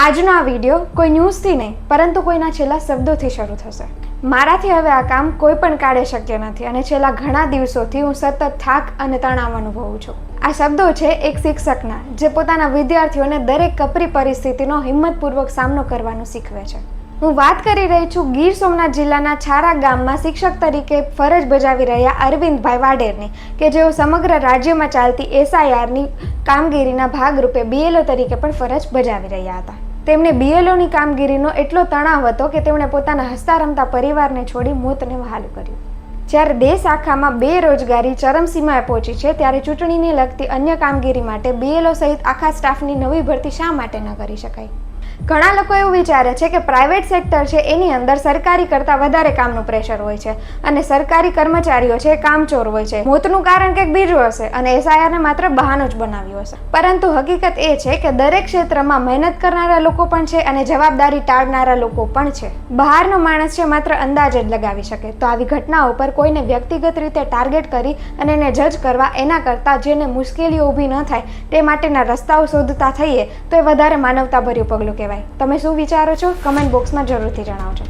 આજનો આ વિડીયો કોઈ ન્યૂઝથી નહીં પરંતુ કોઈના છેલ્લા શબ્દોથી શરૂ થશે. મારાથી હવે આ કામ કોઈ પણ કાળે શક્ય નથી અને છેલ્લા ઘણા દિવસોથી હું સતત થાક અને તણાવ અનુભવું છું. આ શબ્દો છે એક શિક્ષકના, જે પોતાના વિદ્યાર્થીઓને દરેક કપરી પરિસ્થિતિનો હિંમતપૂર્વક સામનો કરવાનું શીખવે છે. હું વાત કરી રહી છું ગીર સોમનાથ જિલ્લાના છારા ગામમાં શિક્ષક તરીકે ફરજ બજાવી રહ્યા અરવિંદભાઈ વાડેરની, કે જેઓ સમગ્ર રાજ્યમાં ચાલતી SIRની કામગીરીના ભાગરૂપે BLO તરીકે પણ ફરજ બજાવી રહ્યા હતા. તેમને BLOની કામગીરીનો એટલો તણાવ હતો કે તેમણે પોતાના હસતા રમતા પરિવારને છોડી મોતને વહાલું કર્યું. જ્યારે દેશ આખામાં બેરોજગારી ચરમસીમાએ પહોંચી છે, ત્યારે ચૂંટણીને લગતી અન્ય કામગીરી માટે BLO સહિત આખા સ્ટાફની નવી ભરતી શા માટે ન કરી શકાય? ઘણા લોકો એવું વિચારે છે કે પ્રાઇવેટ સેક્ટર છે એની અંદર સરકારી કરતાં વધારે કામનું પ્રેશર હોય છે અને સરકારી કર્મચારીઓ છે કામચોર હોય છે. મોતનું કારણ કંઈક બીજું હશે અને SIRને માત્ર બહાનું જ બનાવ્યું હશે. પરંતુ હકીકત એ છે કે દરેક ક્ષેત્રમાં મહેનત કરનારા લોકો પણ છે અને જવાબદારી ટાળનારા લોકો પણ છે. બહારનો માણસ છે માત્ર અંદાજ જ લગાવી શકે. તો આવી ઘટનાઓ પર કોઈને વ્યક્તિગત રીતે ટાર્ગેટ કરી અને એને જજ કરવા એના કરતાં જેને મુશ્કેલીઓ ઊભી ન થાય તે માટેના રસ્તાઓ શોધતા થઈએ તો એ વધારે માનવતાભર્યું પગલું કહેવાય. તમે શું વિચારો છો? કમેન્ટ બોક્સમાં જરૂરથી જણાવજો.